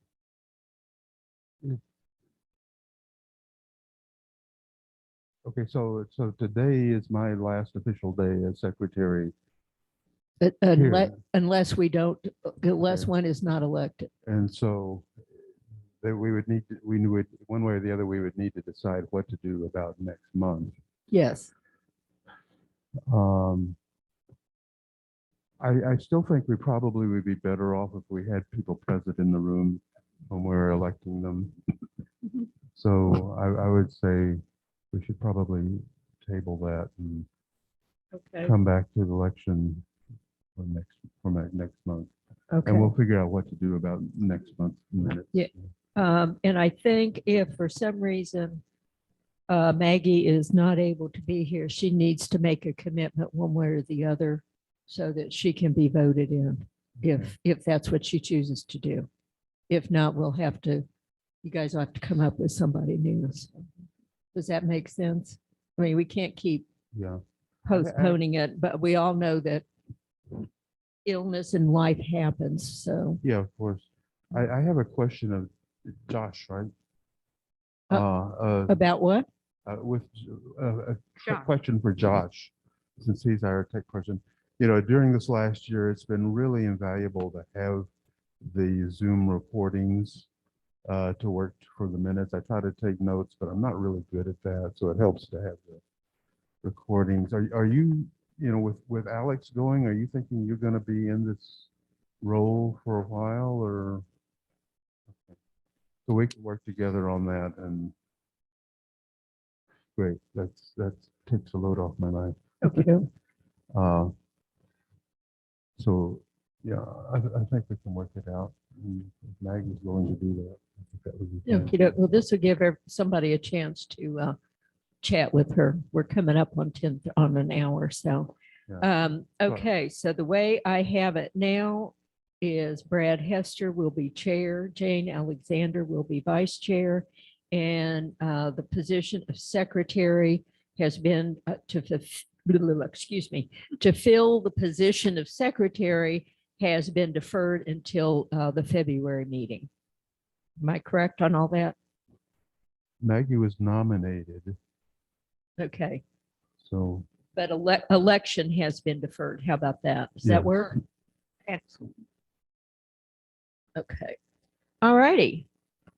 Okay, so today is my last official day as secretary.
Unless,
Here.
unless we don't, unless
Okay.
one is not elected.
And so that we would one way or the other, we would need to decide what to do about next month.
Yes.
I still think we probably would be better off if we had people present in the room when we're electing them. So I would say we should probably table that and
Okay.
come back to the election for next month.
Okay.
And we'll figure out what to do about next month's minutes.
Yeah. And I think if for some reason Maggie is not able to be here, she needs to make a commitment one way or the other so that she can be voted in, if that's what she chooses to do. If not, you guys will have to come up with somebody new. Does that make sense? I mean, we can't keep
Yeah.
postponing it, but we all know that illness in life happens, so.
Yeah, of course. I have a question of Josh, right?
About what?
With a
Josh.
question for Josh, since he's our tech person. During this last year, it's been really invaluable to have the Zoom recordings to work for the minutes. I try to take notes, but I'm not really good at that, so it helps to have the recordings. Are you, with Alex going, are you thinking you're going to be in this role for a while, or? Okay. So we can work together on that, and great. That takes a load off my mind.
Okay.
So, yeah, I think we can work it out. And if Maggie's willing to do that, I think that would be fine.
Okay, well, this will give somebody a chance to chat with her. We're coming up on an hour, so. Okay, so the way I have it now is Brad Hester will be chair, Jane Alexander will be vice chair, and the position of secretary has been to fill the position of secretary has been deferred until the February meeting. Am I correct on all that?
Maggie was nominated,
Okay,
so
but election has been deferred. How about that? Does
Yeah.
that work?
Excellent.
Okay. All righty.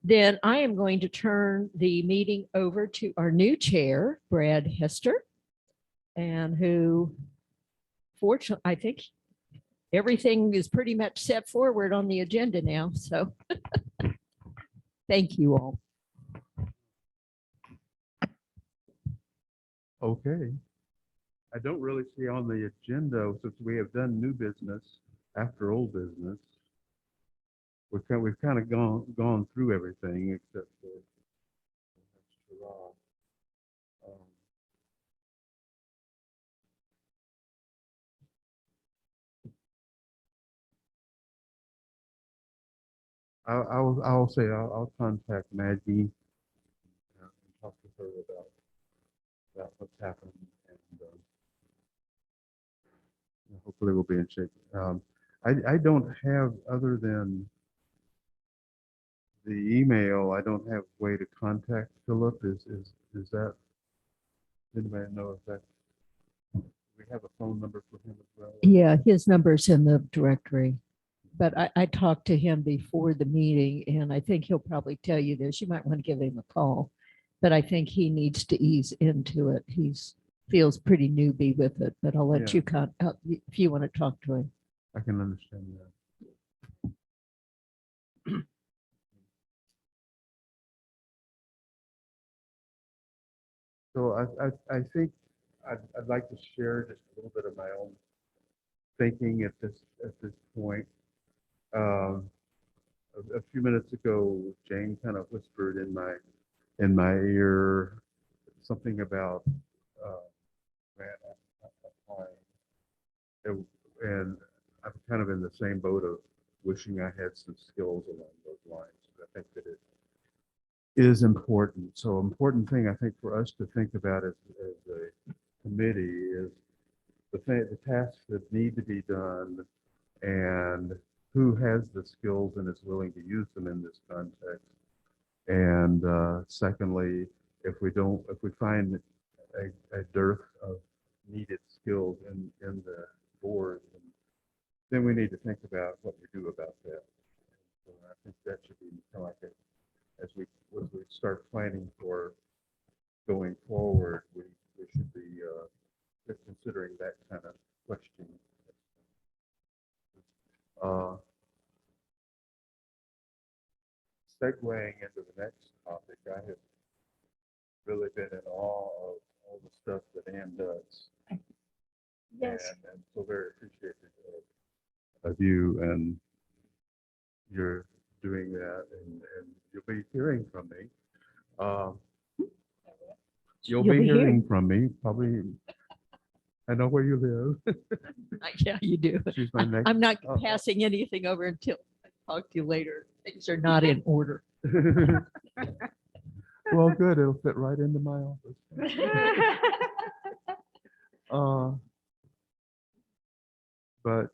Then I am going to turn the meeting over to our new chair, Brad Hester, and who, fortunately, I think everything is pretty much set forward on the agenda now. So thank you all.
okay. I don't really see on the agenda, since we have done new business after old business. we've kind of gone through everything except for Sherrod. Um, I'll say I'll contact Maggie and talk to her about what's happened, and hopefully we'll be in shape. I don't have, other than the email, I don't have way to contact Philip. Is that, anybody know if that, we have a phone number for him as well?
Yeah, his number's in the directory. But I talked to him before the meeting, and I think he'll probably tell you this. You might want to give him a call. But I think he needs to ease into it. Feels pretty newbie with it, but I'll let
Yeah.
you if you want to talk to him.
I can understand that. So I think I'd like to share just a little bit of my own thinking at this point. A few minutes ago, Jane kind of whispered in my ear something about grant applying. And I'm kind of in the same boat of wishing I had some skills along those lines. I think that it is important. So important thing I think for us to think about as a committee is the tasks that need to be done and who has the skills and is willing to use them in this context. And secondly, if we find a dearth of needed skills in the board, then we need to think about what we do about that. So I think that should be kind of like as we start planning for going forward, we should be just considering that kind of question. Segueing into the next topic, I have really been in awe of all the stuff that Ann does.
Yes.
And so very appreciative of you, and you're doing that, and you'll be hearing from me. You'll be hearing from me, probably. I know where you live.
Yeah, you do.
She's my next.
I'm not
Oh.
passing anything over until I talk to you later. Things are not in order.
Well, good. It'll fit right into my office. But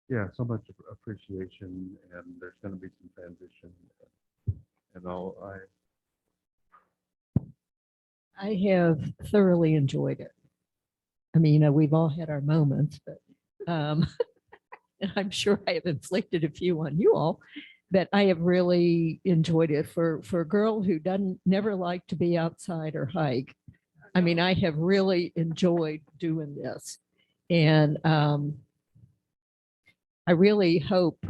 yeah, so much appreciation, and there's going to be some transition, and
I have thoroughly enjoyed it. I mean, we've all had our moments, but and I'm sure I have inflicted a few on you all, but I have really enjoyed it for a girl who never like to be outside or hike. I mean, I have really enjoyed doing this, and I really hope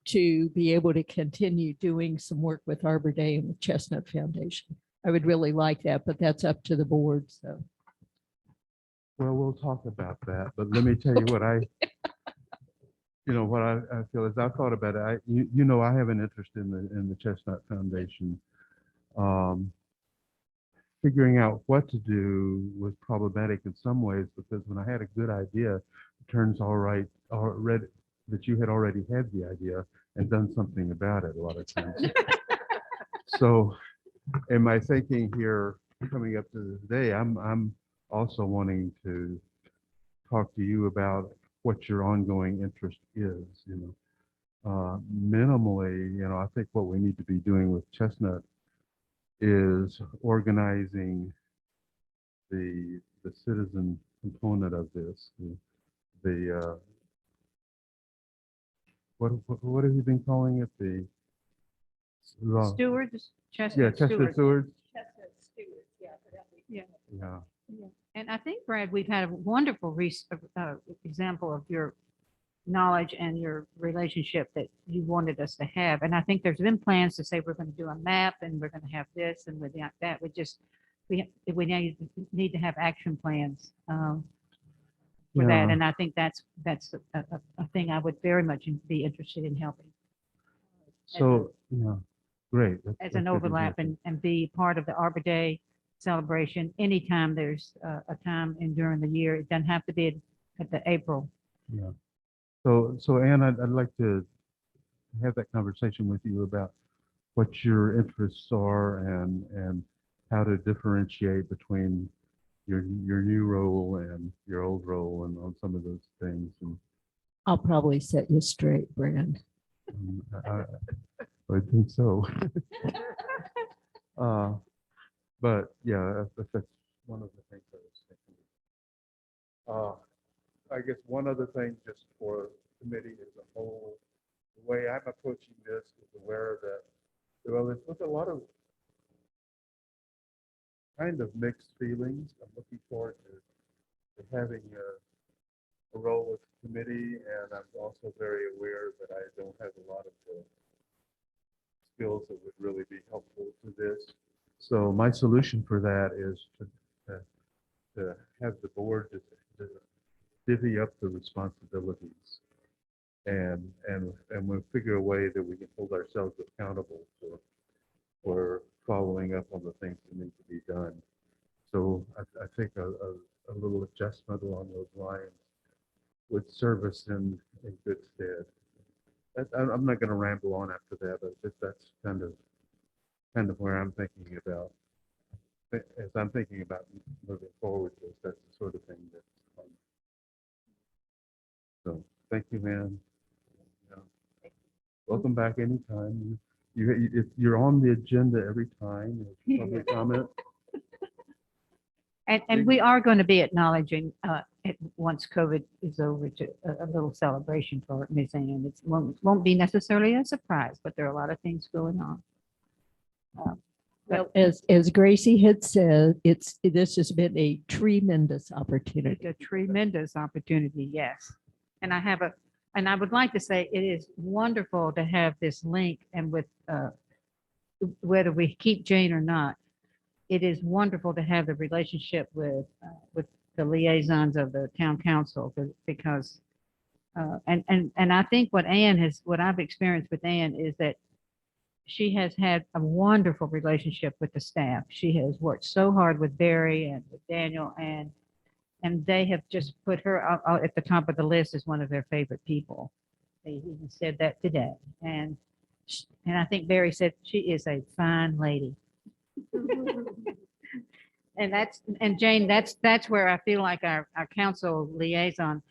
to be able to continue doing some work with Arbor Day and with Chestnut Foundation. I would really like that, but that's up to the board. So,
well, we'll talk about that. But let me tell you what I feel is I thought about it. I have an interest in the Chestnut Foundation. Figuring out what to do was problematic in some ways, because when I had a good idea, it turns already that you had already had the idea and done something about it a lot of times. So in my thinking here coming up to this day, I'm also wanting to talk to you about what your ongoing interest is. Minimally, I think what we need to be doing with Chestnut is organizing the citizen component of this. What have you been calling it? The
Stewards,
yeah,
Chestnut
Chestnut
Stewards.
Stewards.
Yeah.
Yeah.
And I think, Brad, we've had a wonderful example of your knowledge and your relationship that you wanted us to have. And I think there's been plans to say we're going to do a map and we're going to have this and with that. We need to have action plans. for that.
Yeah.
And I think that's a thing I would very much be interested in helping
So, yeah, great.
as
That's
an
good to hear.
overlap and be part of the Arbor Day celebration. Anytime there's a time in during the year, it doesn't have to be at the April.
Yeah. So Ann, I'd like to have that conversation with you about what your interests are and how to differentiate between your new role and your old role and on some of those things. And
I'll probably set you straight, Brand.
I think so. But yeah, that's one of the things I was thinking. I guess one other thing just for committee as a whole, the way I'm approaching this is aware that, well, there's a lot of kind of mixed feelings. I'm looking forward to having a role with the committee, and I'm also very aware that I don't have a lot of the skills that would really be helpful to this. So my solution for that is to have the board to divvy up the responsibilities, and we'll figure a way that we can hold ourselves accountable for following up on the things that need to be done. So I think a little adjustment along those lines would serve us in good stead. I'm not going to ramble on after that, but that's kind of where I'm thinking about. As I'm thinking about moving forward, that's the sort of thing that. So thank you, man. Welcome back anytime. You're on the agenda every time. Public comment.
And we are going to be acknowledging, once COVID is over, to a little celebration for Miss Ann. It won't be necessarily a surprise, but there are a lot of things going on.
Well, as Gracie had said, this has been a tremendous opportunity.
It's a tremendous opportunity, yes. And I would like to say it is wonderful to have this link, and with whether we keep Jane or not, it is wonderful to have the relationship with the liaisons of the town council, because and I think what I've experienced with Ann is that she has had a wonderful relationship with the staff. She has worked so hard with Barry and with Daniel, and they have just put her out at the top of the list as one of their favorite people. They even said that today. And I think Barry said she is a fine lady. And Jane, that's where I feel like our council liaison,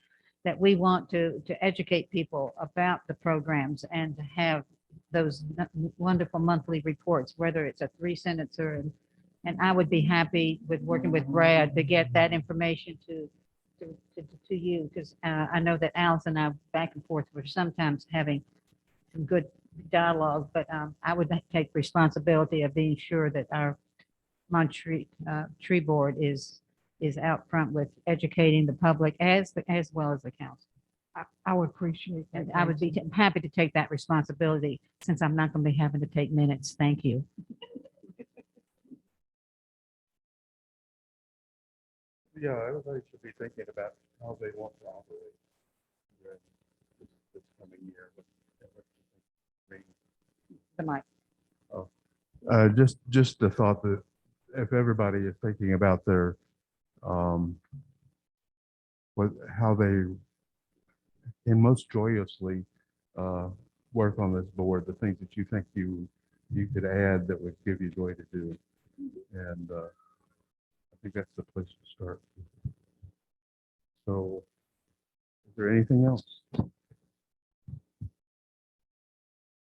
that we want to educate people about the programs and to have those wonderful monthly reports, whether it's a 3-sentencer, and I would be happy with working with Brad to get that information to you, because I know that Alice and I back and forth were sometimes having some good dialogue, but I would take responsibility of being sure that our Montreat Tree Board is out front with educating the public as well as the council.
I would appreciate that.
And I would be
Gracie.
happy to take that responsibility, since I'm not going to be having to take minutes. Thank you.
Yeah, everybody should be thinking about how they want to operate during this coming year.
The mic.
Just the thought that if everybody is thinking about their how they can most joyously work on this board, the things that you think you could add that would give you joy to do, and I think that's the place to start. So, is there anything else?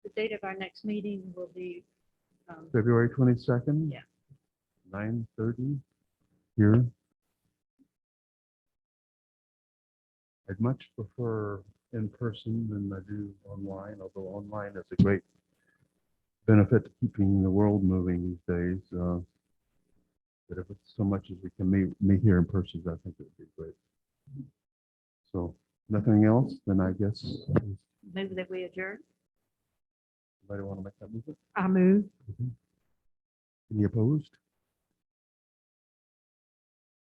The date of our next meeting will be
February 22nd?
Yeah.
9:30 here. I'd much prefer in person than I do online, although online is a great benefit to keeping the world moving these days. But if it's so much as we can meet here in person, I think it would be great. So nothing else, then I guess,
move that we adjourn.
anybody want to make that movement?
I move.
Any opposed?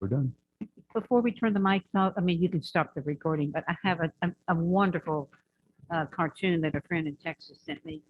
We're done.
before we turn the mics off, I mean, you can stop the recording, but I have a wonderful cartoon that a friend in Texas sent me